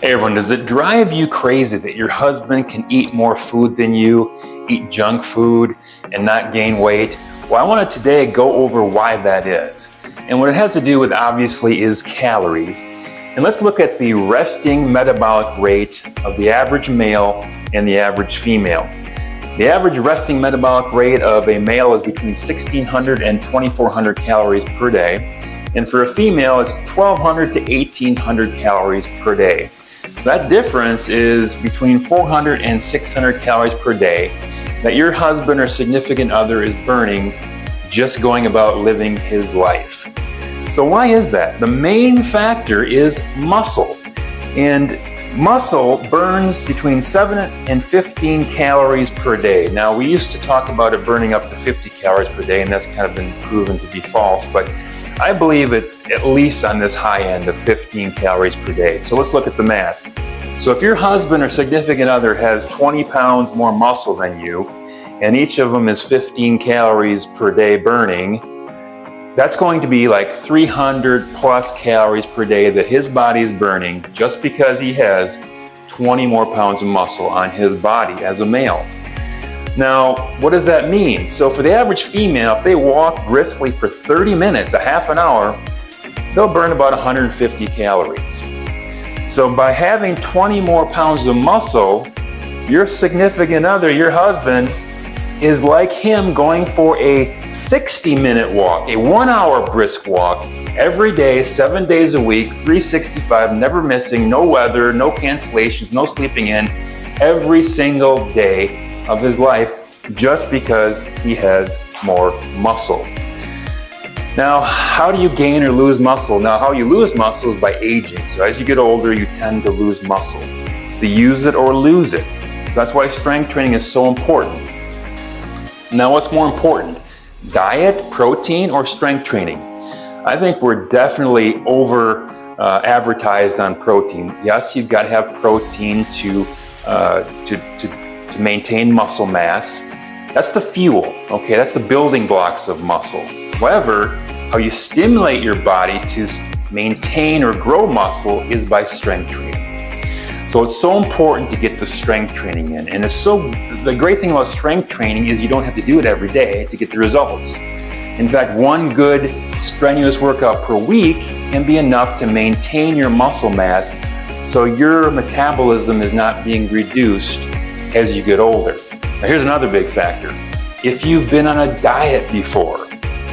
Hey everyone, does it drive you crazy that your husband can eat more food than you, eat junk food, and not gain weight? Well, I want to today go over why that is. And what it has to do with, obviously, is calories. And let's look at the resting metabolic rate of the average male and the average female. The average resting metabolic rate of a male is between 1,600 and 2,400 calories per day. And for a female, it's 1,200 to 1,800 calories per day. So that difference is between 400 and 600 calories per day that your husband or significant other is burning just going about living his life. So why is that? The main factor is muscle. And muscle burns between 7 and 15 calories per day. Now, we used to talk about it burning up to 50 calories per day, and that's kind of been proven to be false, but I believe it's at least on this high end of 15 calories per day. So let's look at the math. So if your husband or significant other has 20 pounds more muscle than you, and each of them is 15 calories per day burning, that's going to be like 300 plus calories per day that his body is burning just because he has 20 more pounds of muscle on his body as a male. Now, what does that mean? So for the average female, if they walk briskly for 30 minutes, a half an hour, they'll burn about 150 calories. So by having 20 more pounds of muscle, your significant other, your husband, is like him going for a 60-minute walk, a 1-hour brisk walk every day, 7 days a week, 365, never missing, no weather, no cancellations, no sleeping in, every single day of his life just because he has more muscle. Now, how do you gain or lose muscle? Now, how you lose muscle is by aging. So as you get older, you tend to lose muscle. So use it or lose it. So that's why strength training is so important. Now, what's more important? Diet, protein, or strength training? I think we're definitely over advertised on protein. Yes, you've got to have protein to maintain muscle mass. That's the fuel, okay? That's the building blocks of muscle. However, how you stimulate your body to maintain or grow muscle is by strength training. So it's so important to get the strength training in. And the great thing about strength training is you don't have to do it every day to get the results. In fact, one good strenuous workout per week can be enough to maintain your muscle mass so your metabolism is not being reduced as you get older. Now here's another big factor. If you've been on a diet before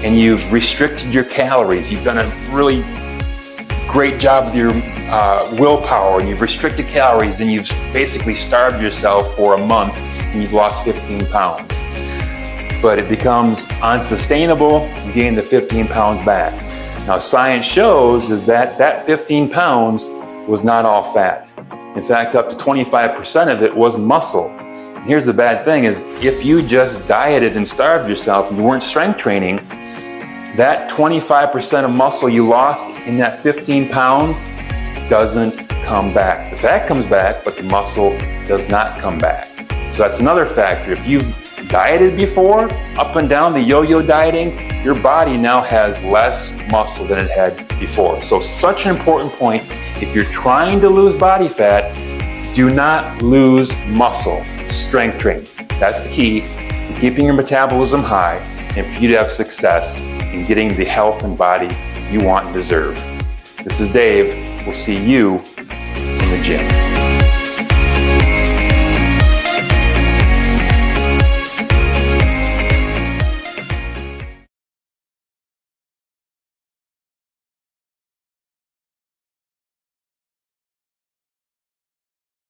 and you've restricted your calories, you've done a really great job with your willpower and you've restricted calories and you've basically starved yourself for a month and you've lost 15 pounds. But it becomes unsustainable, you gain the 15 pounds back. Now science shows is that 15 pounds was not all fat. In fact, up to 25% of it was muscle. And here's the bad thing is if you just dieted and starved yourself and you weren't strength training, that 25% of muscle you lost in that 15 pounds doesn't come back. The fat comes back, but the muscle does not come back. So that's another factor. If you've dieted before, up and down the yo-yo dieting, your body now has less muscle than it had before. So such an important point. If you're trying to lose body fat, do not lose muscle. Strength training. That's the key to keeping your metabolism high and for you to have success in getting the health and body you want and deserve. This is Dave. We'll see you in the gym.